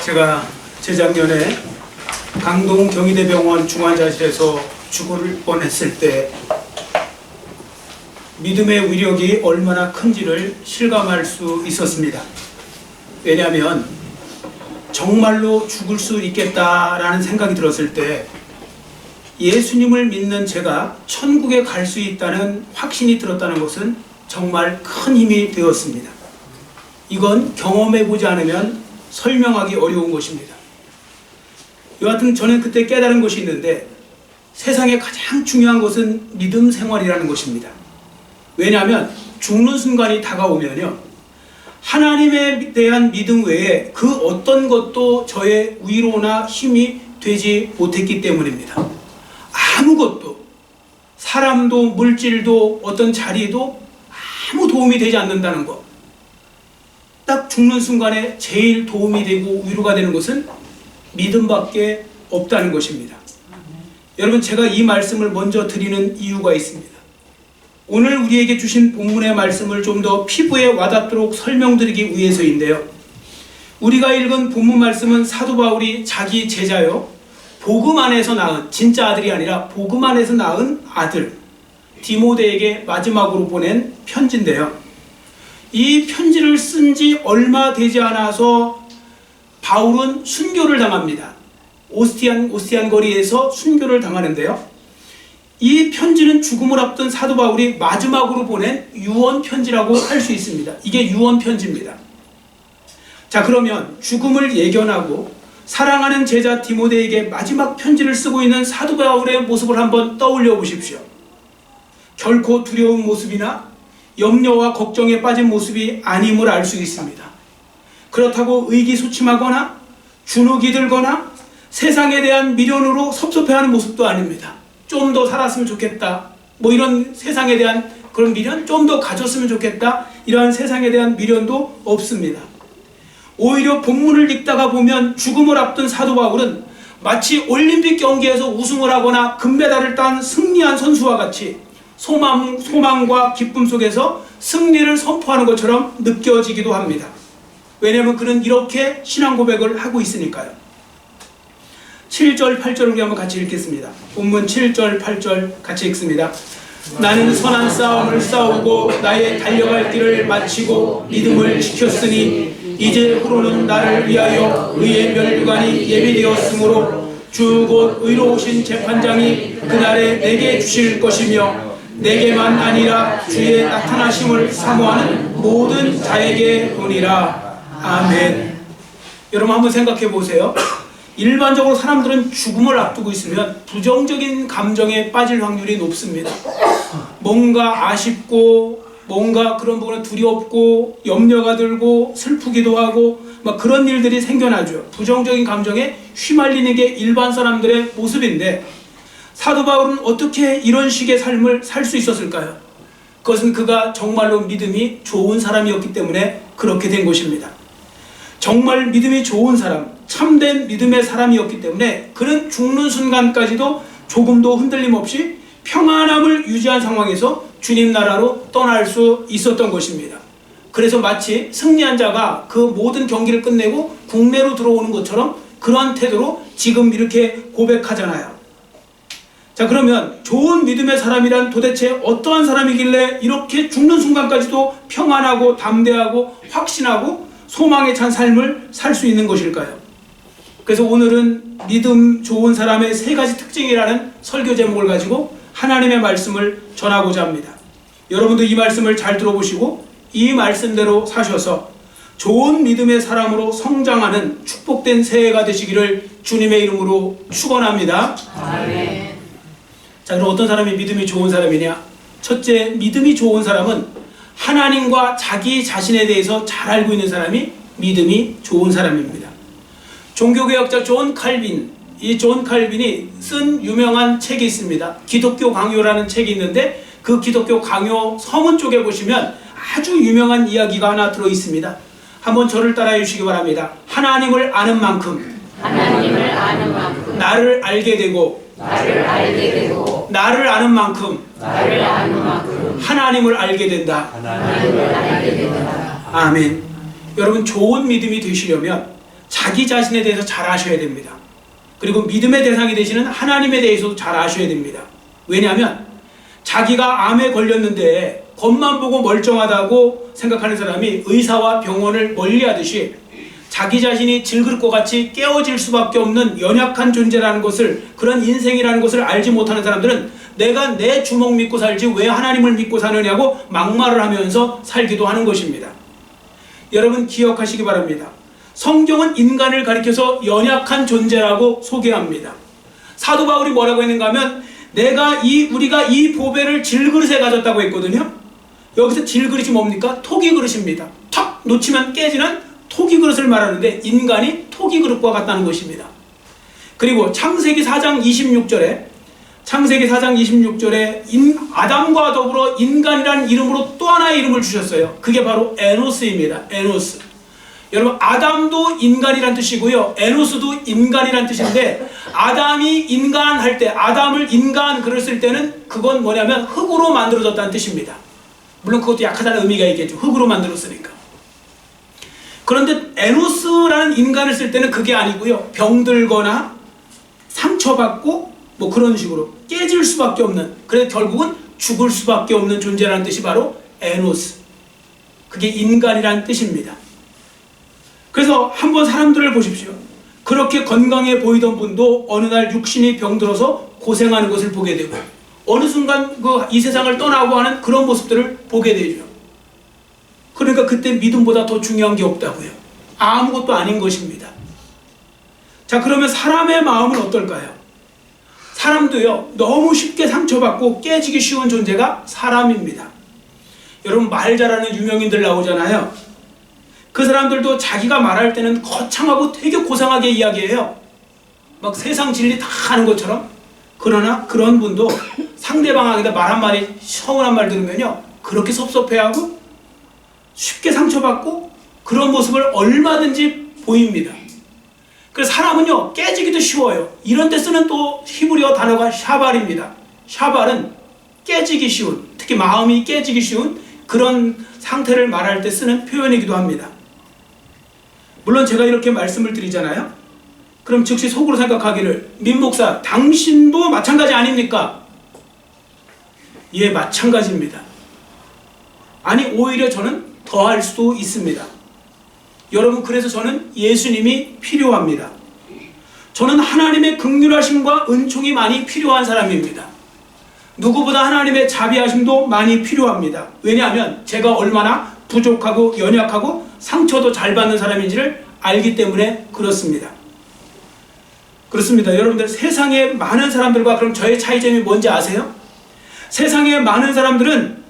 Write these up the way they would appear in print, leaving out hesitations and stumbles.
제가 재작년에 강동 경희대병원 중환자실에서 죽을 뻔했을 때 믿음의 위력이 얼마나 큰지를 실감할 수 있었습니다. 왜냐하면 정말로 죽을 수 있겠다라는 생각이 들었을 때 예수님을 믿는 제가 천국에 갈 수 있다는 확신이 들었다는 것은 정말 큰 힘이 되었습니다. 이건 경험해보지 않으면 설명하기 어려운 것입니다. 여하튼 저는 그때 깨달은 것이 있는데 세상에 가장 중요한 것은 믿음 생활이라는 것입니다. 왜냐하면 죽는 순간이 다가오면요, 하나님에 대한 믿음 외에 그 어떤 것도 저의 위로나 힘이 되지 못했기 때문입니다. 아무것도, 사람도 물질도 어떤 자리도 아무 도움이 되지 않는다는 것. 딱 죽는 순간에 제일 도움이 되고 위로가 되는 것은 믿음밖에 없다는 것입니다. 여러분, 제가 이 말씀을 먼저 드리는 이유가 있습니다. 오늘 우리에게 주신 본문의 말씀을 좀 더 피부에 와닿도록 설명드리기 위해서인데요. 우리가 읽은 본문 말씀은 사도 바울이 자기 제자요, 복음 안에서 낳은, 진짜 아들이 아니라 복음 안에서 낳은 아들 디모데에게 마지막으로 보낸 편지인데요. 이 편지를 쓴 지 얼마 되지 않아서 바울은 순교를 당합니다. 오스티안 거리에서 순교를 당하는데요. 이 편지는 죽음을 앞둔 사도 바울이 마지막으로 보낸 유언 편지라고 할 수 있습니다. 이게 유언 편지입니다. 자, 그러면 죽음을 예견하고 사랑하는 제자 디모데에게 마지막 편지를 쓰고 있는 사도 바울의 모습을 한번 떠올려 보십시오. 결코 두려운 모습이나 염려와 걱정에 빠진 모습이 아님을 알 수 있습니다. 그렇다고 의기소침하거나 주눅이 들거나 세상에 대한 미련으로 섭섭해하는 모습도 아닙니다. 좀 더 살았으면 좋겠다, 뭐 이런 세상에 대한 그런 미련, 좀 더 가졌으면 좋겠다, 이러한 세상에 대한 미련도 없습니다. 오히려 본문을 읽다가 보면 죽음을 앞둔 사도 바울은 마치 올림픽 경기에서 우승을 하거나 금메달을 딴 승리한 선수와 같이 소망과 기쁨 속에서 승리를 선포하는 것처럼 느껴지기도 합니다. 왜냐하면 그는 이렇게 신앙 고백을 하고 있으니까요. 7절, 8절을 우리 한번 같이 읽겠습니다. 본문 7절, 8절 같이 읽습니다. 나는 선한 싸움을 싸우고 나의 달려갈 길을 마치고 믿음을 지켰으니 이제 후로는 나를 위하여 의의 면류관이 예비되었으므로 주 곧 의로우신 재판장이 그날에 내게 주실 것이며 내게만 아니라 주의 나타나심을 사모하는 모든 자에게 오니라. 아멘. 여러분, 한번 생각해 보세요. 일반적으로 사람들은 죽음을 앞두고 있으면 부정적인 감정에 빠질 확률이 높습니다. 뭔가 아쉽고, 뭔가 그런 부분에 두렵고, 염려가 들고, 슬프기도 하고, 막 그런 일들이 생겨나죠. 부정적인 감정에 휘말리는 게 일반 사람들의 모습인데, 사도 바울은 어떻게 이런 식의 삶을 살 수 있었을까요? 그것은 그가 정말로 믿음이 좋은 사람이었기 때문에 그렇게 된 것입니다. 정말 믿음이 좋은 사람, 참된 믿음의 사람이었기 때문에 그는 죽는 순간까지도 조금도 흔들림 없이 평안함을 유지한 상황에서 주님 나라로 떠날 수 있었던 것입니다. 그래서 마치 승리한 자가 그 모든 경기를 끝내고 국내로 들어오는 것처럼 그러한 태도로 지금 이렇게 고백하잖아요. 자, 그러면 좋은 믿음의 사람이란 도대체 어떠한 사람이길래 이렇게 죽는 순간까지도 평안하고 담대하고 확신하고 소망에 찬 삶을 살 수 있는 것일까요? 그래서 오늘은 믿음 좋은 사람의 세 가지 특징이라는 설교 제목을 가지고 하나님의 말씀을 전하고자 합니다. 여러분도 이 말씀을 잘 들어보시고 이 말씀대로 사셔서 좋은 믿음의 사람으로 성장하는 축복된 새해가 되시기를 주님의 이름으로 축원합니다. 아멘. 자, 그럼 어떤 사람이 믿음이 좋은 사람이냐? 첫째, 믿음이 좋은 사람은 하나님과 자기 자신에 대해서 잘 알고 있는 사람이 믿음이 좋은 사람입니다. 종교개혁자 존 칼빈, 이 존 칼빈이 쓴 유명한 책이 있습니다. 기독교 강요라는 책이 있는데 그 기독교 강요 서문 쪽에 보시면 아주 유명한 이야기가 하나 들어있습니다. 한번 저를 따라해 주시기 바랍니다. 하나님을 아는 만큼 나를 알게 되고 나를 아는 만큼 하나님을 알게 된다. 아멘. 여러분, 좋은 믿음이 되시려면 자기 자신에 대해서 잘 아셔야 됩니다. 그리고 믿음의 대상이 되시는 하나님에 대해서도 잘 아셔야 됩니다. 왜냐하면 자기가 암에 걸렸는데 겉만 보고 멀쩡하다고 생각하는 사람이 의사와 병원을 멀리하듯이 자기 자신이 질그릇과 같이 깨어질 수밖에 없는 연약한 존재라는 것을, 그런 인생이라는 것을 알지 못하는 사람들은 내가 내 주먹 믿고 살지 왜 하나님을 믿고 사느냐고 막말을 하면서 살기도 하는 것입니다. 여러분 기억하시기 바랍니다. 성경은 인간을 가리켜서 연약한 존재라고 소개합니다. 사도 바울이 뭐라고 했는가 하면 우리가 이 보배를 질그릇에 가졌다고 했거든요. 여기서 질그릇이 뭡니까? 토기 그릇입니다. 탁 놓치면 깨지는 토기 그릇을 말하는데 인간이 토기 그릇과 같다는 것입니다. 그리고 창세기 4장 26절에 아담과 더불어 인간이라는 이름으로 또 하나의 이름을 주셨어요. 그게 바로 에노스입니다. 에노스. 여러분 아담도 인간이란 뜻이고요, 에노스도 인간이란 뜻인데, 아담이 인간 할 때, 아담을 인간 그랬을 때는 그건 뭐냐면 흙으로 만들어졌다는 뜻입니다. 물론 그것도 약하다는 의미가 있겠죠. 흙으로 만들었으니까. 그런데 에노스라는 인간을 쓸 때는 그게 아니고요, 병들거나 상처받고 뭐 그런 식으로 깨질 수밖에 없는, 그래서 결국은 죽을 수밖에 없는 존재라는 뜻이 바로 에노스. 그게 인간이란 뜻입니다. 그래서 한번 사람들을 보십시오. 그렇게 건강해 보이던 분도 어느 날 육신이 병들어서 고생하는 것을 보게 되고, 어느 순간 이 세상을 떠나고 하는 그런 모습들을 보게 되죠. 그러니까 그때 믿음보다 더 중요한 게 없다고요. 아무것도 아닌 것입니다. 자, 그러면 사람의 마음은 어떨까요? 사람도요, 너무 쉽게 상처받고 깨지기 쉬운 존재가 사람입니다. 여러분 말 잘하는 유명인들 나오잖아요. 그 사람들도 자기가 말할 때는 거창하고 되게 고상하게 이야기해요. 막 세상 진리 다 하는 것처럼. 그러나 그런 분도 상대방에게 말 한마디, 서운한 말 들으면요, 그렇게 섭섭해하고 쉽게 상처받고 그런 모습을 얼마든지 보입니다. 그래서 사람은요, 깨지기도 쉬워요. 이런 데 쓰는 또 히브리어 단어가 샤발입니다. 샤발은 깨지기 쉬운, 특히 마음이 깨지기 쉬운 그런 상태를 말할 때 쓰는 표현이기도 합니다. 물론 제가 이렇게 말씀을 드리잖아요. 그럼 즉시 속으로 생각하기를, 민 목사 당신도 마찬가지 아닙니까? 예, 마찬가지입니다. 아니 오히려 저는 더할 수도 있습니다. 여러분, 그래서 저는 예수님이 필요합니다. 저는 하나님의 긍휼하심과 은총이 많이 필요한 사람입니다. 누구보다 하나님의 자비하심도 많이 필요합니다. 왜냐하면 제가 얼마나 부족하고 연약하고 상처도 잘 받는 사람인지를 알기 때문에 그렇습니다. 그렇습니다. 여러분들, 세상에 많은 사람들과 그럼 저의 차이점이 뭔지 아세요? 세상에 많은 사람들은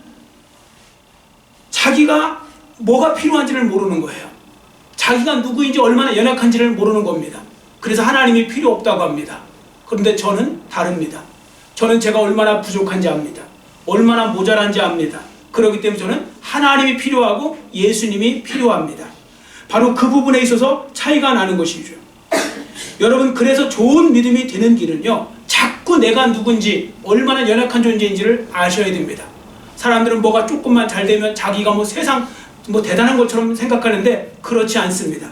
자기가 뭐가 필요한지를 모르는 거예요. 자기가 누구인지 얼마나 연약한지를 모르는 겁니다. 그래서 하나님이 필요 없다고 합니다. 그런데 저는 다릅니다. 저는 제가 얼마나 부족한지 압니다. 얼마나 모자란지 압니다. 그렇기 때문에 저는 하나님이 필요하고 예수님이 필요합니다. 바로 그 부분에 있어서 차이가 나는 것이죠. 여러분, 그래서 좋은 믿음이 되는 길은요, 자꾸 내가 누군지, 얼마나 연약한 존재인지를 아셔야 됩니다. 사람들은 뭐가 조금만 잘 되면 자기가 뭐 세상 대단한 것처럼 생각하는데 그렇지 않습니다.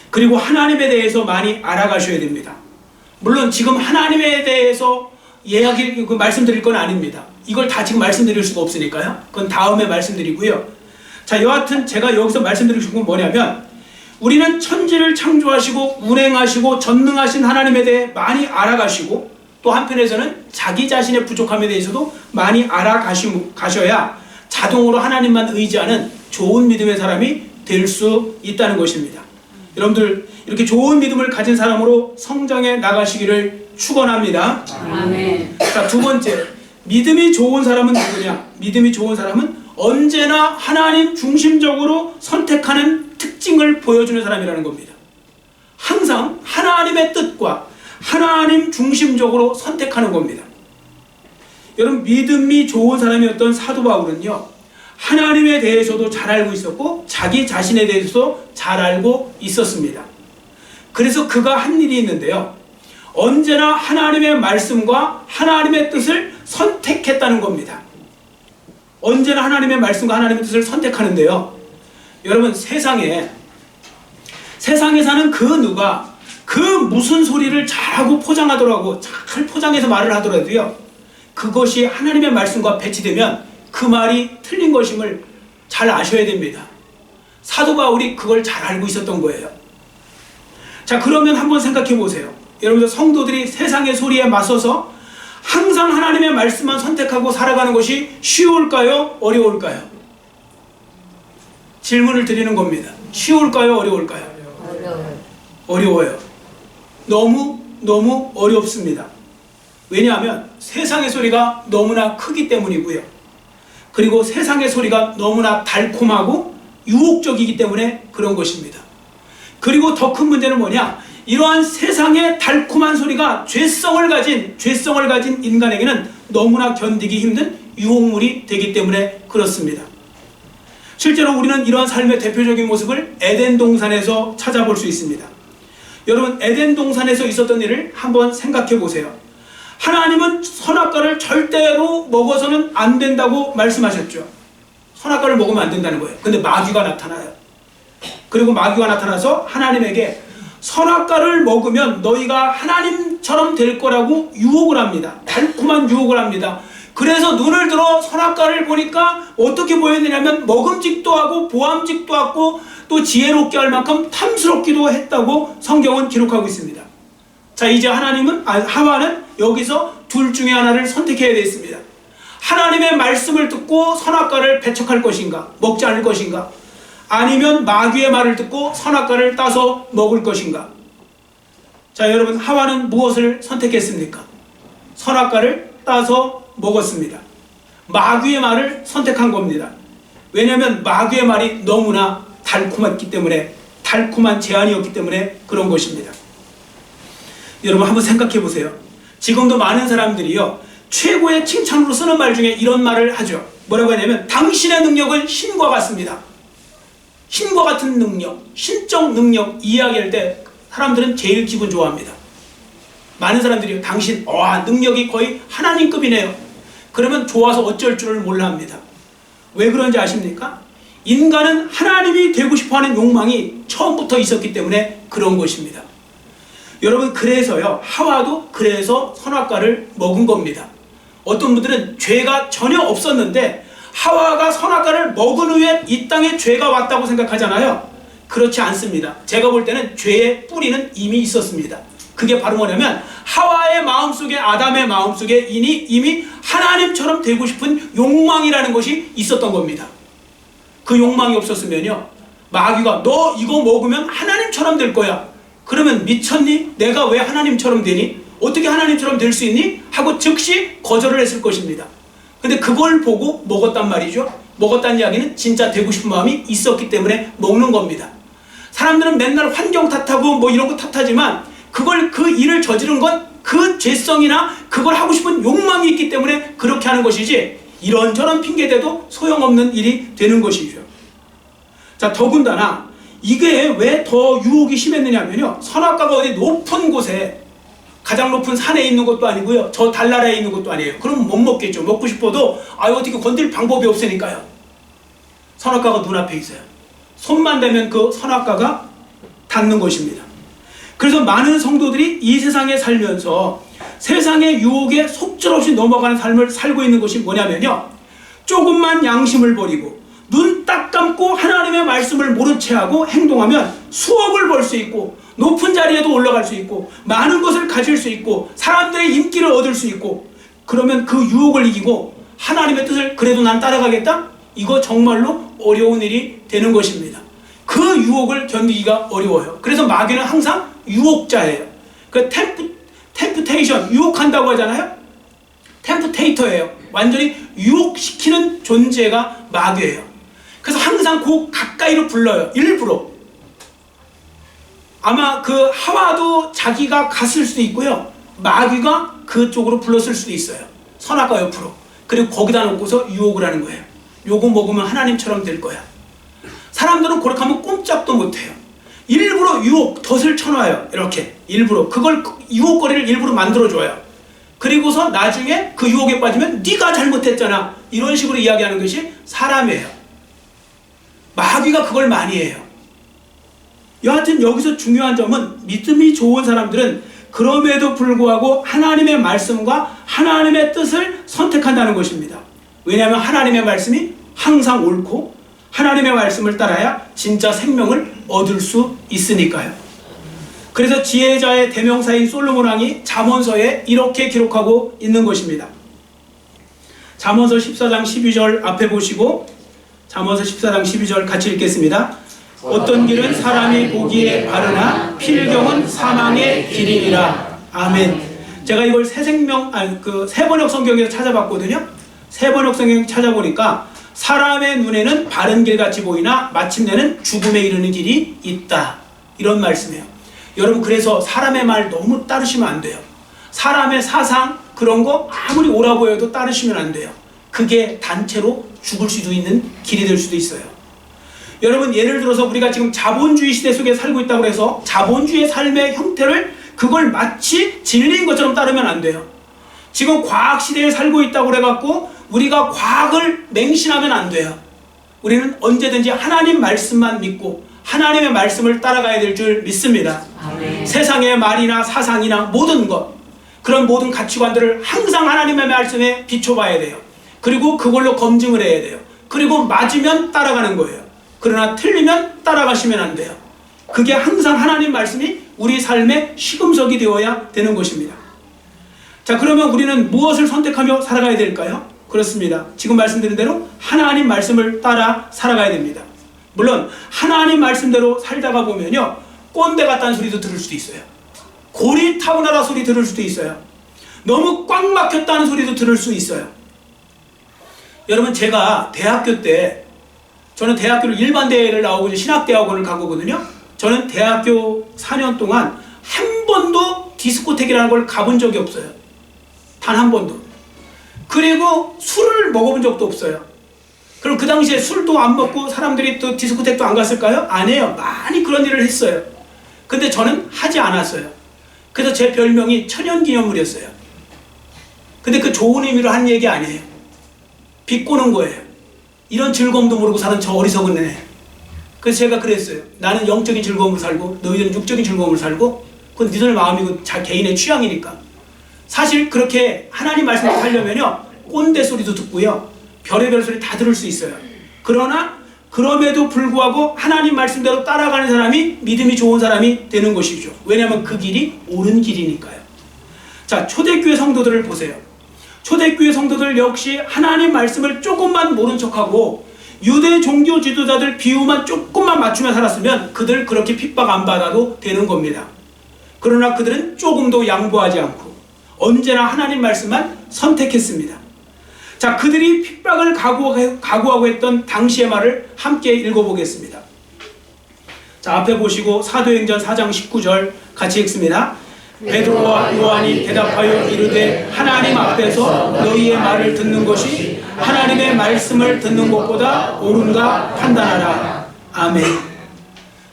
그리고 하나님에 대해서 많이 알아가셔야 됩니다. 물론 지금 하나님에 대해서 말씀드릴 건 아닙니다. 이걸 다 지금 말씀드릴 수가 없으니까요. 그건 다음에 말씀드리고요. 자, 여하튼 제가 여기서 말씀드리고 싶은 건 뭐냐면, 우리는 천지를 창조하시고 운행하시고 전능하신 하나님에 대해 많이 알아가시고, 또 한편에서는 자기 자신의 부족함에 대해서도 많이 알아가셔야 자동으로 하나님만 의지하는 좋은 믿음의 사람이 될 수 있다는 것입니다. 여러분들, 이렇게 좋은 믿음을 가진 사람으로 성장해 나가시기를 축원합니다. 아멘. 자, 두 번째, 믿음이 좋은 사람은 누구냐? 믿음이 좋은 사람은 언제나 하나님 중심적으로 선택하는 특징을 보여주는 사람이라는 겁니다. 항상 하나님의 뜻과 하나님 중심적으로 선택하는 겁니다. 여러분, 믿음이 좋은 사람이었던 사도 바울은요, 하나님에 대해서도 잘 알고 있었고 자기 자신에 대해서도 잘 알고 있었습니다. 그래서 그가 한 일이 있는데요, 언제나 하나님의 말씀과 하나님의 뜻을 선택했다는 겁니다. 언제나 하나님의 말씀과 하나님의 뜻을 선택하는데요, 여러분, 세상에 세상에 사는 그 누가 그 무슨 소리를 잘하고 포장하더라고, 잘 포장해서 말을 하더라도요, 그것이 하나님의 말씀과 배치되면 그 말이 틀린 것임을 잘 아셔야 됩니다. 사도 바울이 그걸 잘 알고 있었던 거예요. 자, 그러면 한번 생각해 보세요. 여러분들, 성도들이 세상의 소리에 맞서서 항상 하나님의 말씀만 선택하고 살아가는 것이 쉬울까요? 어려울까요? 질문을 드리는 겁니다. 쉬울까요? 어려울까요? 어려워요. 어려워요. 너무 어렵습니다. 왜냐하면 세상의 소리가 너무나 크기 때문이고요. 그리고 세상의 소리가 너무나 달콤하고 유혹적이기 때문에 그런 것입니다. 그리고 더 큰 문제는 뭐냐? 이러한 세상의 달콤한 소리가 죄성을 가진 인간에게는 너무나 견디기 힘든 유혹물이 되기 때문에 그렇습니다. 실제로 우리는 이러한 삶의 대표적인 모습을 에덴 동산에서 찾아볼 수 있습니다. 여러분, 에덴 동산에서 있었던 일을 한번 생각해 보세요. 하나님은 선악과를 절대로 먹어서는 안 된다고 말씀하셨죠. 선악과를 먹으면 안 된다는 거예요. 근데 마귀가 나타나요. 그리고 마귀가 나타나서 하나님에게 선악과를 먹으면 너희가 하나님처럼 될 거라고 유혹을 합니다. 달콤한 유혹을 합니다. 그래서 눈을 들어 선악과를 보니까 어떻게 보였느냐면 먹음직도 하고 보암직도 하고 또 지혜롭게 할 만큼 탐스럽기도 했다고 성경은 기록하고 있습니다. 자, 이제 하와는 여기서 둘 중에 하나를 선택해야 되겠습니다. 하나님의 말씀을 듣고 선악과를 배척할 것인가, 먹지 않을 것인가, 아니면 마귀의 말을 듣고 선악과를 따서 먹을 것인가. 자, 여러분, 하와는 무엇을 선택했습니까? 선악과를 따서 먹었습니다. 마귀의 말을 선택한 겁니다. 왜냐하면 마귀의 말이 너무나 달콤했기 때문에, 달콤한 제안이었기 때문에 그런 것입니다. 여러분, 한번 생각해 보세요. 지금도 많은 사람들이요, 최고의 칭찬으로 쓰는 말 중에 이런 말을 하죠. 뭐라고 하냐면, 당신의 능력은 신과 같습니다. 신과 같은 능력, 신적 능력 이야기할 때 사람들은 제일 기분 좋아합니다. 많은 사람들이 당신 능력이 거의 하나님급이네요. 그러면 좋아서 어쩔 줄을 몰라 합니다. 왜 그런지 아십니까? 인간은 하나님이 되고 싶어하는 욕망이 처음부터 있었기 때문에 그런 것입니다. 여러분, 그래서요, 하와도 그래서 선악과를 먹은 겁니다. 어떤 분들은 죄가 전혀 없었는데 하와가 선악과를 먹은 후에 이 땅에 죄가 왔다고 생각하잖아요. 그렇지 않습니다. 제가 볼 때는 죄의 뿌리는 이미 있었습니다. 그게 바로 뭐냐면 하와의 마음속에, 아담의 마음속에 이미 하나님처럼 되고 싶은 욕망이라는 것이 있었던 겁니다. 그 욕망이 없었으면요, 마귀가 너 이거 먹으면 하나님처럼 될 거야. 그러면 미쳤니? 내가 왜 하나님처럼 되니? 어떻게 하나님처럼 될 수 있니? 하고 즉시 거절을 했을 것입니다. 근데 그걸 보고 먹었단 말이죠. 먹었다는 이야기는 진짜 되고 싶은 마음이 있었기 때문에 먹는 겁니다. 사람들은 맨날 환경 탓하고 뭐 이런 거 탓하지만 그 일을 저지른 건 그 죄성이나 그걸 하고 싶은 욕망이 있기 때문에 그렇게 하는 것이지, 이런저런 핑계대도 소용없는 일이 되는 것이죠. 자, 더군다나 이게 왜 더 유혹이 심했느냐면요, 선악과가 어디 높은 곳에, 가장 높은 산에 있는 것도 아니고요, 저 달나라에 있는 것도 아니에요. 그럼 못 먹겠죠. 먹고 싶어도 어떻게 건들 방법이 없으니까요. 선악과가 눈앞에 있어요. 손만 대면 그 선악과가 닿는 것입니다. 그래서 많은 성도들이 이 세상에 살면서 세상의 유혹에 속절없이 넘어가는 삶을 살고 있는 것이 뭐냐면요, 조금만 양심을 버리고 눈 딱 감고 하나님의 말씀을 모른 채 하고 행동하면 수억을 벌 수 있고 높은 자리에도 올라갈 수 있고 많은 것을 가질 수 있고 사람들의 인기를 얻을 수 있고, 그러면 그 유혹을 이기고 하나님의 뜻을 그래도 난 따라가겠다? 이거 정말로 어려운 일이 되는 것입니다. 그 유혹을 견디기가 어려워요. 그래서 마귀는 항상 유혹자예요. 그 템프테이션, 유혹한다고 하잖아요. 템프테이터예요. 완전히 유혹시키는 존재가 마귀예요. 그래서 항상 그 가까이로 불러요. 일부러. 아마 그 하와도 자기가 갔을 수도 있고요, 마귀가 그쪽으로 불렀을 수도 있어요. 선악과 옆으로. 그리고 거기다 놓고서 유혹을 하는 거예요. 요거 먹으면 하나님처럼 될 거야. 사람들은 그렇게 하면 꼼짝도 못해요. 일부러 유혹, 덫을 쳐놔요. 이렇게 일부러 그걸, 유혹거리를 일부러 만들어줘요. 그리고서 나중에 그 유혹에 빠지면 네가 잘못했잖아, 이런 식으로 이야기하는 것이 사람이에요. 마귀가 그걸 많이 해요. 여하튼 여기서 중요한 점은 믿음이 좋은 사람들은 그럼에도 불구하고 하나님의 말씀과 하나님의 뜻을 선택한다는 것입니다. 왜냐하면 하나님의 말씀이 항상 옳고 하나님의 말씀을 따라야 진짜 생명을 얻을 수 있으니까요. 그래서 지혜자의 대명사인 솔로몬 왕이 잠언서에 이렇게 기록하고 있는 것입니다. 잠언서 14장 12절 앞에 보시고 잠언서 14장 12절 같이 읽겠습니다. 어떤 길은 사람이 보기에 바르나 필경은 사망의 길이니라. 아멘. 제가 이걸 세번역 성경에서 찾아봤거든요. 세번역 성경 찾아보니까 사람의 눈에는 바른 길같이 보이나 마침내는 죽음에 이르는 길이 있다. 이런 말씀이에요. 여러분, 그래서 사람의 말 너무 따르시면 안 돼요. 사람의 사상 그런 거 아무리 옳아 보여도 따르시면 안 돼요. 그게 단체로 죽을 수도 있는 길이 될 수도 있어요. 여러분, 예를 들어서 우리가 지금 자본주의 시대 속에 살고 있다고 해서 자본주의 삶의 형태를 그걸 마치 진리인 것처럼 따르면 안 돼요. 지금 과학 시대에 살고 있다고 해갖고 우리가 과학을 맹신하면 안 돼요. 우리는 언제든지 하나님 말씀만 믿고 하나님의 말씀을 따라가야 될 줄 믿습니다. 아멘. 세상의 말이나 사상이나 모든 것, 그런 모든 가치관들을 항상 하나님의 말씀에 비춰봐야 돼요. 그리고 그걸로 검증을 해야 돼요. 그리고 맞으면 따라가는 거예요. 그러나 틀리면 따라가시면 안 돼요. 그게 항상 하나님 말씀이 우리 삶의 시금석이 되어야 되는 것입니다. 자, 그러면 우리는 무엇을 선택하며 살아가야 될까요? 그렇습니다. 지금 말씀드린 대로 하나님 말씀을 따라 살아가야 됩니다. 물론 하나님 말씀대로 살다가 보면요, 꼰대 같다는 소리도 들을 수도 있어요. 고리타분하다 소리 들을 수도 있어요. 너무 꽉 막혔다는 소리도 들을 수 있어요. 여러분, 제가 대학교 때, 저는 대학교를 일반대를 나오고 신학대학원을 간 거거든요. 저는 대학교 4년 동안 한 번도 디스코텍이라는 걸 가본 적이 없어요. 단 한 번도. 그리고 술을 먹어본 적도 없어요. 그럼 그 당시에 술도 안 먹고 사람들이 또 디스코텍도 안 갔을까요? 안 해요. 많이 그런 일을 했어요. 근데 저는 하지 않았어요. 그래서 제 별명이 천연기념물이었어요. 근데 그 좋은 의미로 한 얘기 아니에요. 비꼬는 거예요. 이런 즐거움도 모르고 사는 저 어리석은 애. 그래서 제가 그랬어요. 나는 영적인 즐거움을 살고 너희들은 육적인 즐거움을 살고, 그건 니들 마음이고 자 개인의 취향이니까. 사실 그렇게 하나님 말씀을 살려면요, 꼰대 소리도 듣고요, 별의별 소리 다 들을 수 있어요. 그러나 그럼에도 불구하고 하나님 말씀대로 따라가는 사람이 믿음이 좋은 사람이 되는 것이죠. 왜냐하면 그 길이 옳은 길이니까요. 자, 초대교회 성도들을 보세요. 초대교회 성도들 역시 하나님 말씀을 조금만 모른 척하고 유대 종교 지도자들 비유만 조금만 맞추며 살았으면 그들 그렇게 핍박 안 받아도 되는 겁니다. 그러나 그들은 조금도 양보하지 않고 언제나 하나님 말씀만 선택했습니다. 자, 그들이 핍박을 각오하고 했던 당시의 말을 함께 읽어보겠습니다. 자, 앞에 보시고 사도행전 4장 19절 같이 읽습니다. 베드로와 요한이 대답하여 이르되 하나님 앞에서 너희의 말을 듣는 것이 하나님의 말씀을 듣는 것보다 옳은가 판단하라. 아멘.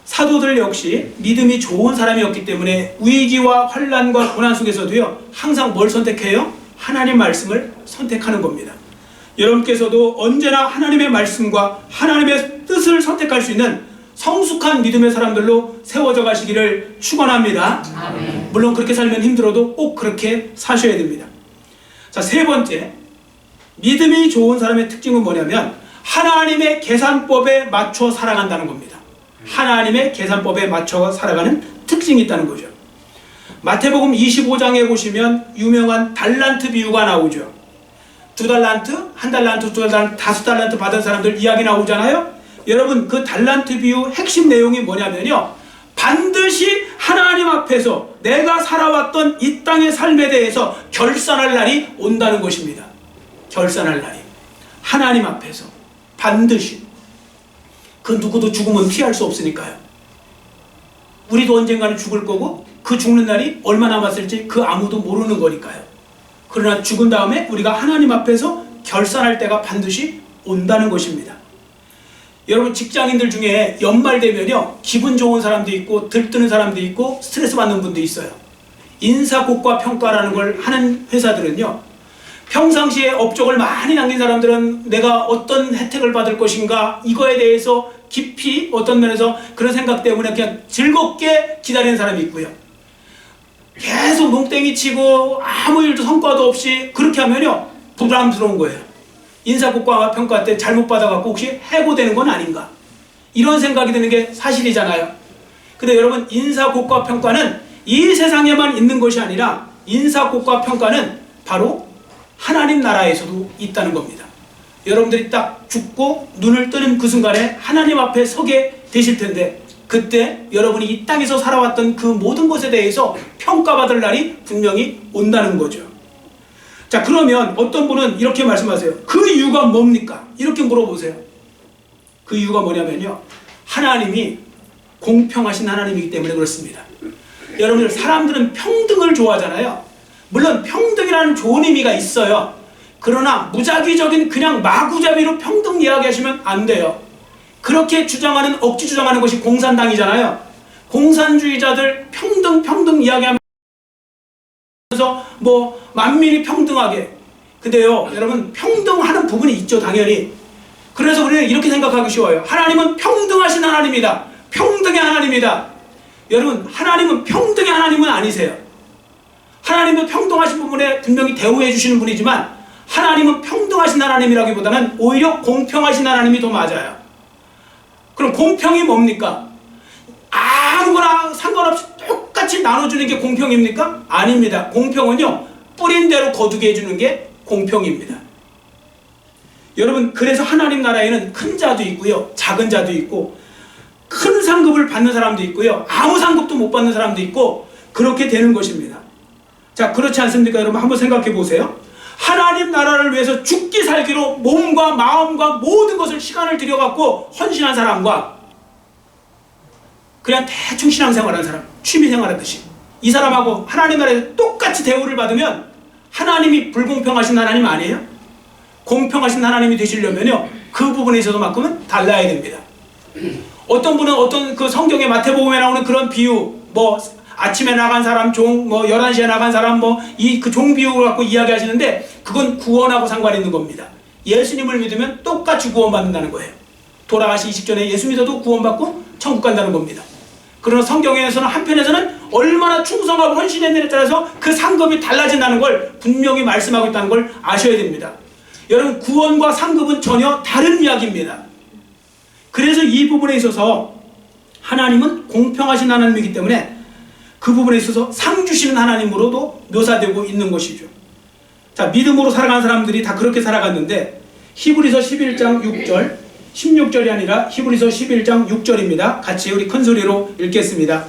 사도들 역시 믿음이 좋은 사람이었기 때문에 위기와 환난과 고난 속에서도요, 항상 뭘 선택해요? 하나님 말씀을 선택하는 겁니다. 여러분께서도 언제나 하나님의 말씀과 하나님의 뜻을 선택할 수 있는 성숙한 믿음의 사람들로 세워져 가시기를 축원합니다. 아멘. 물론 그렇게 살면 힘들어도 꼭 그렇게 사셔야 됩니다. 자, 세 번째, 믿음이 좋은 사람의 특징은 뭐냐면 하나님의 계산법에 맞춰 살아간다는 겁니다. 하나님의 계산법에 맞춰 살아가는 특징이 있다는 거죠. 마태복음 25장에 보시면 유명한 달란트 비유가 나오죠. 2달란트, 1달란트, 2달란트, 5달란트 받은 사람들 이야기 나오잖아요. 여러분, 그 달란트 비유 핵심 내용이 뭐냐면요, 반드시 하나님 앞에서 내가 살아왔던 이 땅의 삶에 대해서 결산할 날이 온다는 것입니다. 결산할 날이 하나님 앞에서 반드시. 그 누구도 죽음은 피할 수 없으니까요. 우리도 언젠가는 죽을 거고 그 죽는 날이 얼마 남았을지 그 아무도 모르는 거니까요. 그러나 죽은 다음에 우리가 하나님 앞에서 결산할 때가 반드시 온다는 것입니다. 여러분, 직장인들 중에 연말 되면요, 기분 좋은 사람도 있고 들뜨는 사람도 있고 스트레스 받는 분도 있어요. 인사고과 평가라는 걸 하는 회사들은요, 평상시에 업적을 많이 남긴 사람들은 내가 어떤 혜택을 받을 것인가 이거에 대해서 깊이 어떤 면에서 그런 생각 때문에 그냥 즐겁게 기다리는 사람이 있고요. 계속 농땡이 치고 아무 일도 성과도 없이 그렇게 하면요 부담스러운 거예요. 인사고과 평가 때 잘못 받아갖고 혹시 해고되는 건 아닌가 이런 생각이 드는 게 사실이잖아요. 근데 여러분 인사고과 평가는 이 세상에만 있는 것이 아니라 인사고과 평가는 바로 하나님 나라에서도 있다는 겁니다. 여러분들이 딱 죽고 눈을 뜨는 그 순간에 하나님 앞에 서게 되실 텐데 그때 여러분이 이 땅에서 살아왔던 그 모든 것에 대해서 평가받을 날이 분명히 온다는 거죠. 자, 그러면 어떤 분은 이렇게 말씀하세요. 그 이유가 뭡니까? 이렇게 물어보세요. 그 이유가 뭐냐면요, 하나님이 공평하신 하나님이기 때문에 그렇습니다. 여러분들 사람들은 평등을 좋아하잖아요. 물론 평등이라는 좋은 의미가 있어요. 그러나 무작위적인 그냥 마구잡이로 평등 이야기하시면 안 돼요. 그렇게 주장하는 억지 주장하는 것이 공산당이잖아요. 공산주의자들 평등 이야기하면서 뭐 만민이 평등하게. 근데요 여러분 평등하는 부분이 있죠 당연히. 그래서 우리는 이렇게 생각하기 쉬워요. 하나님은 평등하신 하나님이다. 평등의 하나님이다. 여러분 하나님은 평등의 하나님은 아니세요. 하나님은 평등하신 부분에 분명히 대우해 주시는 분이지만 하나님은 평등하신 하나님이라기보다는 오히려 공평하신 하나님이 더 맞아요. 그럼 공평이 뭡니까? 아무거나 상관없이 똑같이 나눠주는 게 공평입니까? 아닙니다. 공평은요 뿌린 대로 거두게 해주는 게 공평입니다. 여러분 그래서 하나님 나라에는 큰 자도 있고요 작은 자도 있고 큰 상급을 받는 사람도 있고요 아무 상급도 못 받는 사람도 있고 그렇게 되는 것입니다. 자, 그렇지 않습니까? 여러분 한번 생각해 보세요. 하나님 나라를 위해서 죽기 살기로 몸과 마음과 모든 것을 시간을 들여갖고 헌신한 사람과 그냥 대충 신앙생활하는 사람, 취미생활하듯이 이 사람하고 하나님 나라에서 똑같이 대우를 받으면 하나님이 불공평하신 하나님 아니에요? 공평하신 하나님이 되시려면요 그 부분에 있어서만큼은 달라야 됩니다. 어떤 분은 어떤 그 성경의 마태복음에 나오는 그런 비유, 뭐 아침에 나간 사람 종, 뭐 11시에 나간 사람 뭐 이 그 종 비유를 갖고 이야기하시는데 그건 구원하고 상관 있는 겁니다. 예수님을 믿으면 똑같이 구원받는다는 거예요. 돌아가시기 직전에 예수 믿어도 구원받고 천국 간다는 겁니다. 그러나 성경에서는 한편에서는 얼마나 충성하고 헌신했느냐에 따라서 그 상급이 달라진다는 걸 분명히 말씀하고 있다는 걸 아셔야 됩니다. 여러분 구원과 상급은 전혀 다른 이야기입니다. 그래서 이 부분에 있어서 하나님은 공평하신 하나님이기 때문에 그 부분에 있어서 상 주시는 하나님으로도 묘사되고 있는 것이죠. 자, 믿음으로 살아간 사람들이 다 그렇게 살아갔는데 히브리서 11장 6절 16절이 아니라 히브리서 11장 6절입니다. 같이 우리 큰 소리로 읽겠습니다.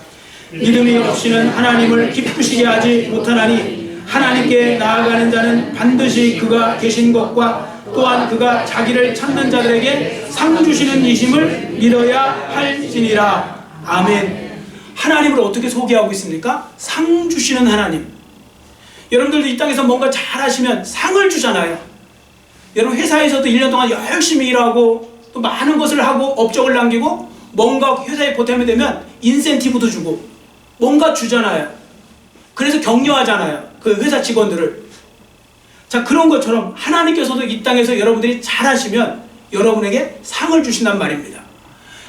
믿음이 없이는 하나님을 기쁘시게 하지 못하나니 하나님께 나아가는 자는 반드시 그가 계신 것과 또한 그가 자기를 찾는 자들에게 상 주시는 이심을 믿어야 할지니라. 아멘. 하나님을 어떻게 소개하고 있습니까? 상 주시는 하나님. 여러분들도 이 땅에서 뭔가 잘하시면 상을 주잖아요. 여러분 회사에서도 1년 동안 열심히 일하고 또 많은 것을 하고 업적을 남기고 뭔가 회사에 보탬이 되면 인센티브도 주고 뭔가 주잖아요. 그래서 격려하잖아요. 그 회사 직원들을. 자, 그런 것처럼 하나님께서도 이 땅에서 여러분들이 잘하시면 여러분에게 상을 주신단 말입니다.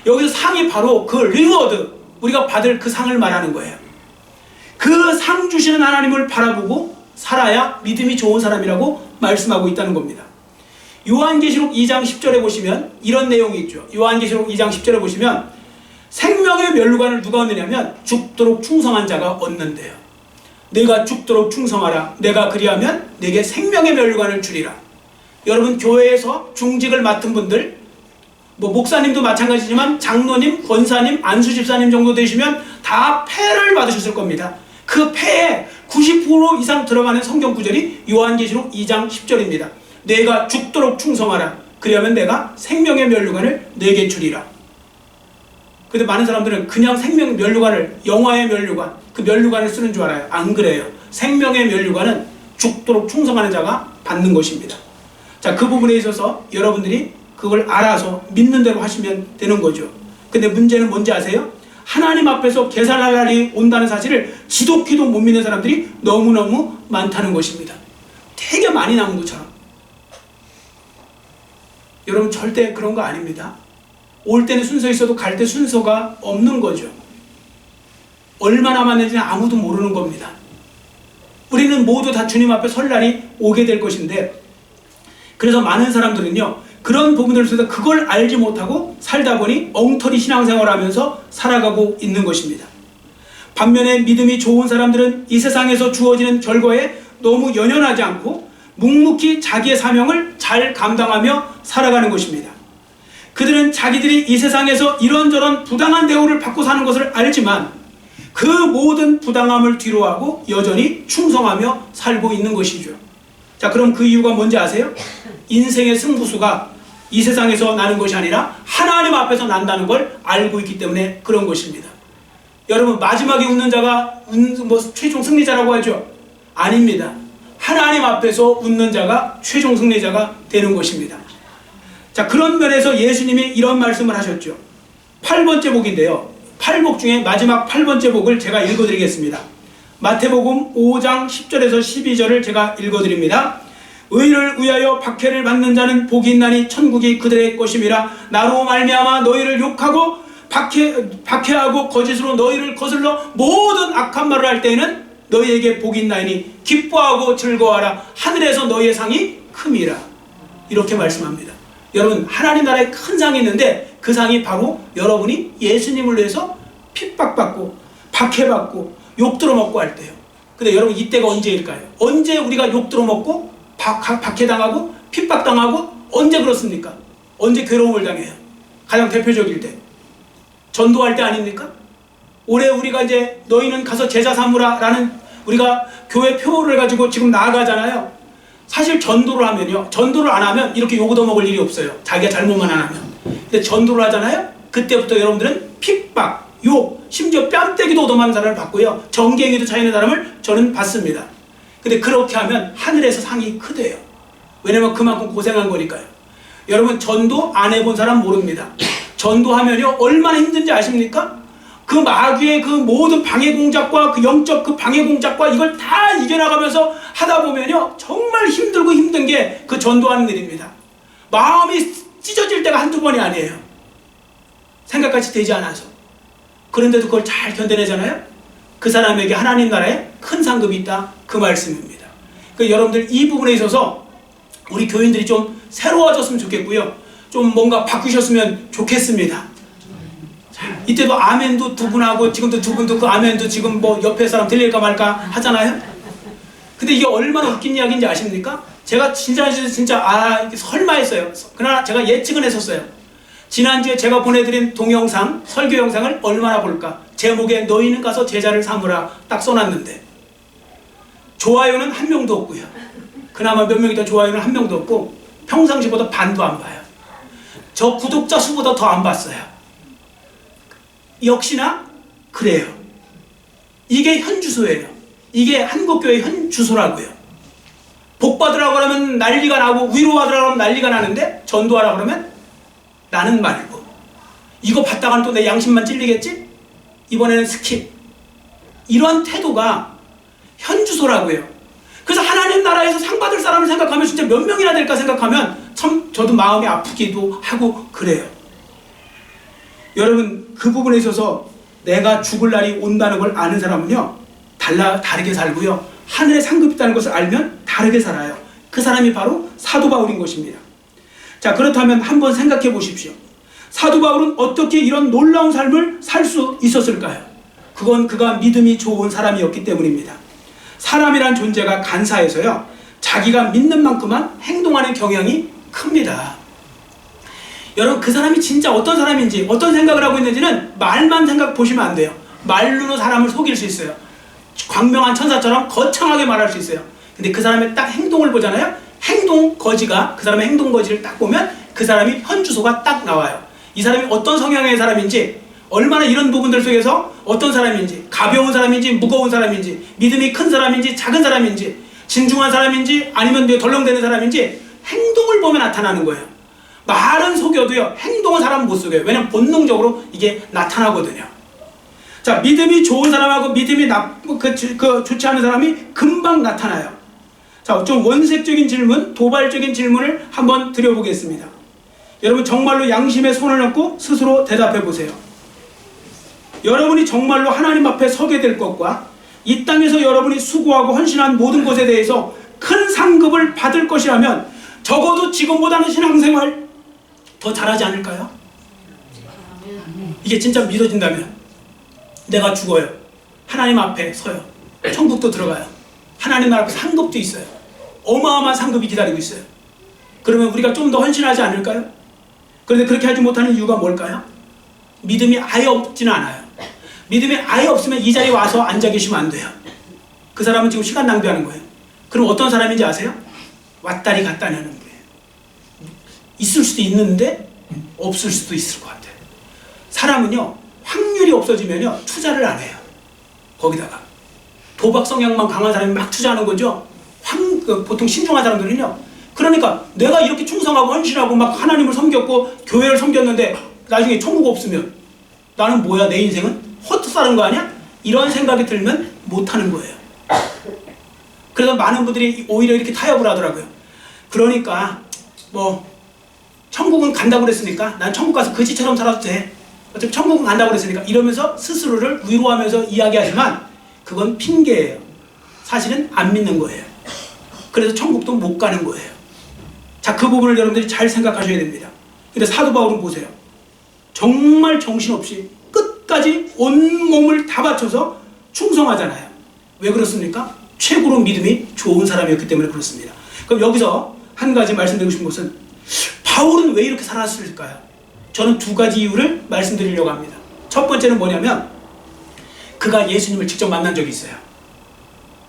여기서 상이 바로 그 리워드, 우리가 받을 그 상을 말하는 거예요. 그 상 주시는 하나님을 바라보고 살아야 믿음이 좋은 사람이라고 말씀하고 있다는 겁니다. 요한계시록 2장 10절에 보시면 이런 내용이 있죠. 요한계시록 2장 10절에 보시면 생명의 면류관을 누가 얻느냐면 죽도록 충성한 자가 얻는데요. 내가 죽도록 충성하라. 내가 그리하면 내게 생명의 면류관을 주리라. 여러분 교회에서 중직을 맡은 분들, 뭐 목사님도 마찬가지지만 장로님, 권사님, 안수집사님 정도 되시면 다 패를 받으셨을 겁니다. 그 패에 90% 이상 들어가는 성경 구절이 요한계시록 2장 10절입니다. 내가 죽도록 충성하라. 그리하면 내가 생명의 면류관을 내게 주리라. 근데 많은 사람들은 그냥 생명 면류관을, 영화의 면류관, 그 면류관을 쓰는 줄 알아요. 안 그래요. 생명의 면류관은 죽도록 충성하는 자가 받는 것입니다. 자, 그 부분에 있어서 여러분들이 그걸 알아서 믿는 대로 하시면 되는 거죠. 근데 문제는 뭔지 아세요? 하나님 앞에서 계산할 날이 온다는 사실을 지독히도 못 믿는 사람들이 너무너무 많다는 것입니다. 되게 많이 남은 것처럼. 여러분 절대 그런 거 아닙니다. 올 때는 순서 있어도 갈 때 순서가 없는 거죠. 얼마나 남았는지는 아무도 모르는 겁니다. 우리는 모두 다 주님 앞에 설 날이 오게 될 것인데, 그래서 많은 사람들은요 그런 부분들을 통해서 그걸 알지 못하고 살다 보니 엉터리 신앙생활을 하면서 살아가고 있는 것입니다. 반면에 믿음이 좋은 사람들은 이 세상에서 주어지는 결과에 너무 연연하지 않고 묵묵히 자기의 사명을 잘 감당하며 살아가는 것입니다. 그들은 자기들이 이 세상에서 이런저런 부당한 대우를 받고 사는 것을 알지만 그 모든 부당함을 뒤로하고 여전히 충성하며 살고 있는 것이죠. 자, 그럼 그 이유가 뭔지 아세요? 인생의 승부수가 이 세상에서 나는 것이 아니라 하나님 앞에서 난다는 걸 알고 있기 때문에 그런 것입니다. 여러분, 마지막에 웃는 자가 최종 승리자라고 하죠? 아닙니다. 하나님 앞에서 웃는 자가 최종 승리자가 되는 것입니다. 자, 그런 면에서 예수님이 이런 말씀을 하셨죠. 8번째 복인데요, 8복 중에 마지막 8번째 복을 제가 읽어드리겠습니다. 마태복음 5장 10절에서 12절을 제가 읽어드립니다. 의를 위하여 박해를 받는 자는 복이 있나니 천국이 그들의 것임이라. 나로 말미암아 너희를 욕하고 박해하고 거짓으로 너희를 거슬러 모든 악한 말을 할 때에는 너희에게 복이 있나니 기뻐하고 즐거워하라. 하늘에서 너희의 상이 큼이라. 이렇게 말씀합니다. 여러분, 하나님 나라에 큰 상이 있는데 그 상이 바로 여러분이 예수님을 위해서 핍박받고 박해받고 욕 들어먹고 할 때요. 근데 여러분, 이때가 언제일까요? 언제 우리가 욕 들어먹고 박해당하고 핍박당하고 언제 그렇습니까? 언제 괴로움을 당해요? 가장 대표적일 때 전도할 때 아닙니까? 올해 우리가 이제 너희는 가서 제자 삼으라 라는 우리가 교회 표를 가지고 지금 나아가잖아요. 사실 전도를 하면요, 전도를 안 하면 이렇게 욕 얻어먹을 일이 없어요. 자기가 잘못만 안 하면. 근데 전도를 하잖아요. 그때부터 여러분들은 핍박, 욕, 심지어 뺨때기도 얻어맞는 사람을 받고요, 정갱이도 차이는 사람을 저는 받습니다. 근데 그렇게 하면 하늘에서 상이 크대요. 왜냐면 그만큼 고생한 거니까요. 여러분, 전도 안 해본 사람 모릅니다. 전도하면요 얼마나 힘든지 아십니까? 그 마귀의 그 모든 방해 공작과 그 영적 그 방해 공작과 이걸 다 이겨나가면서 하다 보면요 정말 힘들고 힘든 게 그 전도하는 일입니다. 마음이 찢어질 때가 한두 번이 아니에요. 생각같이 되지 않아서. 그런데도 그걸 잘 견뎌내잖아요. 그 사람에게 하나님 나라에 큰 상급이 있다, 그 말씀입니다. 그러니까 여러분들 이 부분에 있어서 우리 교인들이 좀 새로워졌으면 좋겠고요, 좀 뭔가 바꾸셨으면 좋겠습니다. 이때도 아멘도 두 분하고 지금도 두 분도 그 아멘도 지금 뭐 옆에 사람 들릴까 말까 하잖아요. 근데 이게 얼마나 웃긴 이야기인지 아십니까? 제가 진짜 설마 했어요. 그러나 제가 예측은 했었어요. 지난주에 제가 보내드린 동영상, 설교 영상을 얼마나 볼까? 제목에 너희는 가서 제자를 삼으라 딱 써놨는데 좋아요는 한 명도 없고요. 그나마 몇 명이 더 좋아요는 한 명도 없고 평상시보다 반도 안 봐요. 저 구독자 수보다 더 안 봤어요. 역시나 그래요. 이게 현 주소예요. 이게 한국교회 현 주소라고요. 복 받으라고 하면 난리가 나고 위로하더라고 하면 난리가 나는데 전도하라고 그러면 나는 말고, 이거 받다가는 또 내 양심만 찔리겠지? 이번에는 스킵. 이런 태도가 현 주소라고요. 그래서 하나님 나라에서 상 받을 사람을 생각하면 진짜 몇 명이나 될까 생각하면 참 저도 마음이 아프기도 하고 그래요. 여러분, 그 부분에 있어서 내가 죽을 날이 온다는 걸 아는 사람은요 다르게 살고요, 하늘에 상급이 있다는 것을 알면 다르게 살아요. 그 사람이 바로 사도 바울인 것입니다. 자, 그렇다면 한번 생각해 보십시오. 사도 바울은 어떻게 이런 놀라운 삶을 살 수 있었을까요? 그건 그가 믿음이 좋은 사람이었기 때문입니다. 사람이란 존재가 간사해서요 자기가 믿는 만큼만 행동하는 경향이 큽니다. 여러분, 그 사람이 진짜 어떤 사람인지 어떤 생각을 하고 있는지는 말만 생각 보시면 안 돼요. 말로는 사람을 속일 수 있어요. 광명한 천사처럼 거창하게 말할 수 있어요. 근데 그 사람의 딱 행동을 보잖아요. 행동 거지가, 그 사람의 행동 거지를 딱 보면 그 사람이 현 주소가 딱 나와요. 이 사람이 어떤 성향의 사람인지, 얼마나 이런 부분들 속에서 어떤 사람인지, 가벼운 사람인지 무거운 사람인지, 믿음이 큰 사람인지 작은 사람인지, 진중한 사람인지 아니면 덜렁대는 사람인지 행동을 보면 나타나는 거예요. 말은 속여도요 행동은 사람은 못 속여요. 왜냐면 본능적으로 이게 나타나거든요. 자, 믿음이 좋은 사람하고 믿음이 좋지 않은 사람이 금방 나타나요. 자, 좀 원색적인 질문, 도발적인 질문을 한번 드려보겠습니다. 여러분 정말로 양심에 손을 얹고 스스로 대답해 보세요. 여러분이 정말로 하나님 앞에 서게 될 것과 이 땅에서 여러분이 수고하고 헌신한 모든 것에 대해서 큰 상급을 받을 것이라면 적어도 지금보다는 신앙생활 더 잘하지 않을까요? 이게 진짜 믿어진다면 내가 죽어요. 하나님 앞에 서요. 천국도 들어가요. 하나님 나라 앞에 상급도 있어요. 어마어마한 상급이 기다리고 있어요. 그러면 우리가 좀 더 헌신하지 않을까요? 그런데 그렇게 하지 못하는 이유가 뭘까요? 믿음이 아예 없지는 않아요. 믿음이 아예 없으면 이 자리에 와서 앉아 계시면 안 돼요. 그 사람은 지금 시간 낭비하는 거예요. 그럼 어떤 사람인지 아세요? 왔다리 갔다리 하는 거예요. 있을 수도 있는데 없을 수도 있을 것 같아요. 사람은요, 확률이 없어지면요 투자를 안 해요. 거기다가 도박 성향만 강한 사람이 막 투자하는 거죠. 보통 신중한 사람들은요, 그러니까 내가 이렇게 충성하고 헌신하고 막 하나님을 섬겼고 교회를 섬겼는데 나중에 천국 없으면 나는 뭐야, 내 인생은 헛살은 거 아니야? 이런 생각이 들면 못하는 거예요. 그래서 많은 분들이 오히려 이렇게 타협을 하더라고요. 그러니까 뭐 천국은 간다고 그랬으니까 난 천국 가서 그지처럼 살아도 돼. 어차피 천국은 간다고 그랬으니까 이러면서 스스로를 위로하면서 이야기하지만 그건 핑계예요. 사실은 안 믿는 거예요. 그래서 천국도 못 가는 거예요. 자, 그 부분을 여러분들이 잘 생각하셔야 됩니다. 근데 사도 바울은 보세요. 정말 정신없이 끝까지 온몸을 다 바쳐서 충성하잖아요. 왜 그렇습니까? 최고로 믿음이 좋은 사람이었기 때문에 그렇습니다. 그럼 여기서 한 가지 말씀드리고 싶은 것은 바울은 왜 이렇게 살았을까요? 저는 두 가지 이유를 말씀드리려고 합니다. 첫 번째는 뭐냐면 그가 예수님을 직접 만난 적이 있어요.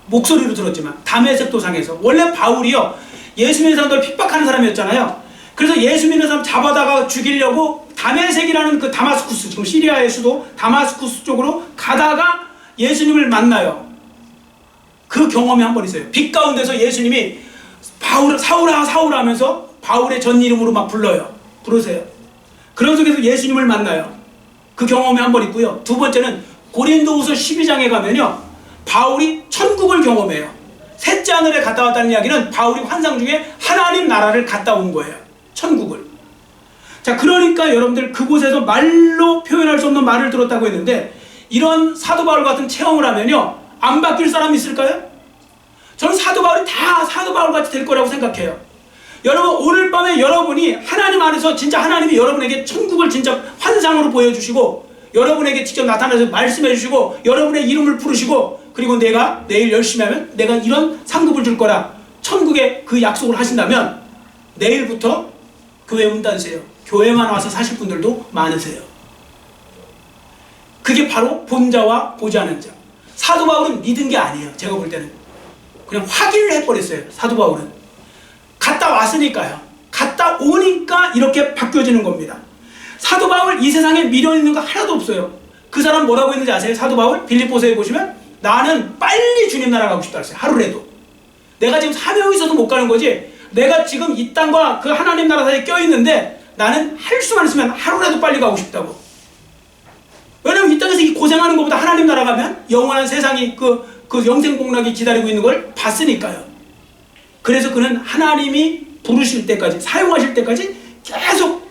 목소리로 들었지만 다메섹 도상에서. 원래 바울이요, 예수 믿는 사람들 핍박하는 사람이었잖아요. 그래서 예수 믿는 사람 잡아다가 죽이려고 다메섹이라는 그 다마스쿠스, 지금 시리아의 수도 다마스쿠스 쪽으로 가다가 예수님을 만나요. 그 경험이 한 번 있어요. 빛 가운데서 예수님이 바울, 사울아 사울아 하면서 바울의 전 이름으로 막 불러요. 부르세요. 그런 속에서 예수님을 만나요. 그 경험이 한 번 있고요. 두 번째는 고린도후서 12장에 가면요, 바울이 천국을 경험해요. 셋째 하늘에 갔다 왔다는 이야기는 바울이 환상 중에 하나님 나라를 갔다 온 거예요. 천국을. 자, 그러니까 여러분들 그곳에서 말로 표현할 수 없는 말을 들었다고 했는데 이런 사도 바울 같은 체험을 하면요 안 바뀔 사람이 있을까요? 저는 사도 바울이 다 사도 바울 같이 될 거라고 생각해요. 여러분, 오늘 밤에 여러분이 하나님 안에서 진짜 하나님이 여러분에게 천국을 진짜 환상으로 보여주시고 여러분에게 직접 나타나서 말씀해 주시고 여러분의 이름을 부르시고 그리고 내가 내일 열심히 하면 내가 이런 상급을 줄 거라 천국에 그 약속을 하신다면 내일부터 교회 문 닫으세요. 교회만 와서 사실 분들도 많으세요. 그게 바로 본자와 보지 않은 자. 사도 바울은 믿은 게 아니에요. 제가 볼 때는 그냥 확인을 해버렸어요. 사도 바울은 갔다 왔으니까요. 갔다 오니까 이렇게 바뀌어지는 겁니다. 사도 바울 이 세상에 미련 있는 거 하나도 없어요. 그 사람 뭐라고 했는지 아세요? 사도 바울 빌립보서에 보시면 나는 빨리 주님 나라 가고 싶다 했어요. 하루라도. 내가 지금 사명이 있어서 못 가는 거지, 내가 지금 이 땅과 그 하나님 나라 사이에 껴있는데 나는 할 수만 있으면 하루라도 빨리 가고 싶다고. 왜냐면 이 땅에서 이 고생하는 것보다 하나님 나라 가면 영원한 세상이 그 영생복락이 기다리고 있는 걸 봤으니까요. 그래서 그는 하나님이 부르실 때까지, 사용하실 때까지 계속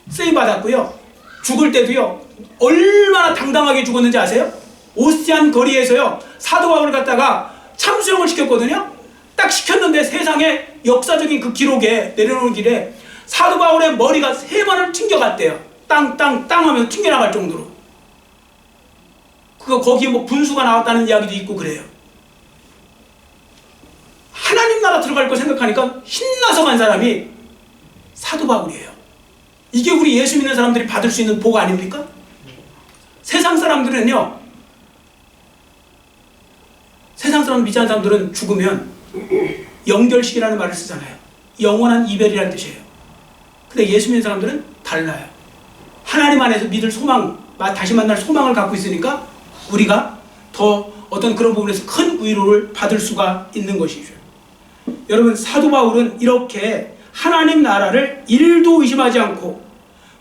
쓰임받았고요. 죽을 때도요 얼마나 당당하게 죽었는지 아세요? 오스티안 거리에서요 사도 바울을 갖다가 참수형을 시켰거든요. 딱 시켰는데 세상에 역사적인 그 기록에 내려오는 길에 사도 바울의 머리가 3번을 튕겨갔대요. 땅 하면서 튕겨나갈 정도로. 거기에 뭐 분수가 나왔다는 이야기도 있고 그래요. 하나님 나라 들어갈 걸 생각하니까 신나서 간 사람이 사도 바울이에요. 이게 우리 예수 믿는 사람들이 받을 수 있는 복 아닙니까? 세상 사람들은요, 세상 사람 믿지 않는 사람들은 죽으면 영결식이라는 말을 쓰잖아요. 영원한 이별이라는 뜻이에요. 근데 예수 믿는 사람들은 달라요. 하나님 안에서 믿을 소망, 다시 만날 소망을 갖고 있으니까 우리가 더 어떤 그런 부분에서 큰 위로를 받을 수가 있는 것이죠. 여러분, 사도 바울은 이렇게 하나님 나라를 1도 의심하지 않고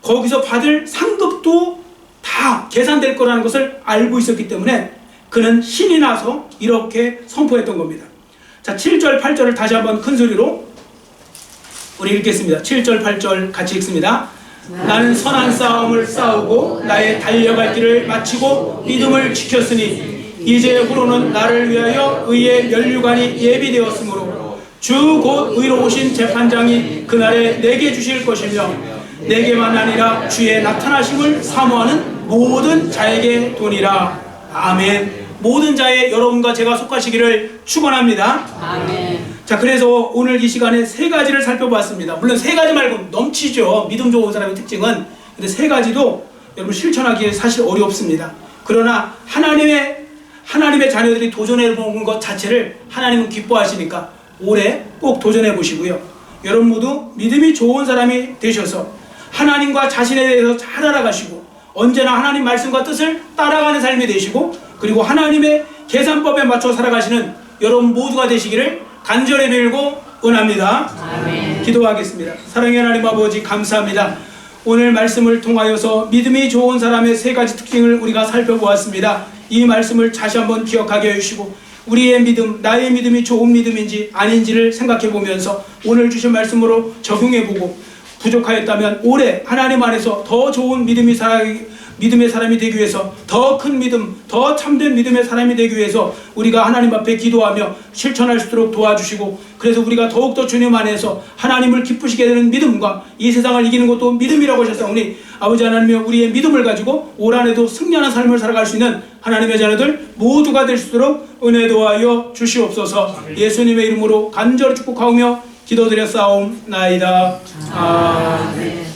거기서 받을 상급도 다 계산될 거라는 것을 알고 있었기 때문에 그는 신이 나서 이렇게 선포했던 겁니다. 자, 7절, 8절을 다시 한번 큰 소리로 우리 읽겠습니다. 7절, 8절 같이 읽습니다. 나는 선한 싸움을 싸우고 나의 달려갈 길을 마치고 믿음을 지켰으니 이제 후로는 나를 위하여 의의 면류관이 예비되었으므로 주 곧 의로우신 재판장이 그날에 내게 주실 것이며 내게만 아니라 주의 나타나심을 사모하는 모든 자에게 도니라. 아멘. 모든 자에 여러분과 제가 속하시기를 축원합니다. 아멘. 자, 그래서 오늘 이 시간에 세 가지를 살펴봤습니다. 물론 세 가지 말고 넘치죠. 믿음 좋은 사람의 특징은. 근데 세 가지도 여러분 실천하기 사실 어렵습니다. 그러나 하나님의 자녀들이 도전해 보는 것 자체를 하나님은 기뻐하시니까 올해 꼭 도전해 보시고요. 여러분 모두 믿음이 좋은 사람이 되셔서 하나님과 자신에 대해서 잘 알아가시고 언제나 하나님 말씀과 뜻을 따라가는 삶이 되시고 그리고 하나님의 계산법에 맞춰 살아가시는 여러분 모두가 되시기를 간절히 빌고 원합니다. 아멘. 기도하겠습니다. 사랑의 하나님 아버지 감사합니다. 오늘 말씀을 통하여서 믿음이 좋은 사람의 세 가지 특징을 우리가 살펴보았습니다. 이 말씀을 다시 한번 기억하게 해주시고 우리의 믿음, 나의 믿음이 좋은 믿음인지 아닌지를 생각해 보면서 오늘 주신 말씀으로 적용해 보고 부족하였다면 올해 하나님 안에서 더 좋은 믿음의 사람이 되기 위해서 더 큰 믿음, 더 참된 믿음의 사람이 되기 위해서 우리가 하나님 앞에 기도하며 실천할 수 있도록 도와주시고 그래서 우리가 더욱더 주님 안에서 하나님을 기쁘시게 되는 믿음과 이 세상을 이기는 것도 믿음이라고 하셨사오니 아버지 하나님이여 우리의 믿음을 가지고 올 한해도 승리하는 삶을 살아갈 수 있는 하나님의 자녀들 모두가 될 수 있도록 은혜 도하여 주시옵소서. 예수님의 이름으로 간절히 축복하오며 기도드렸사옵나이다. 아멘.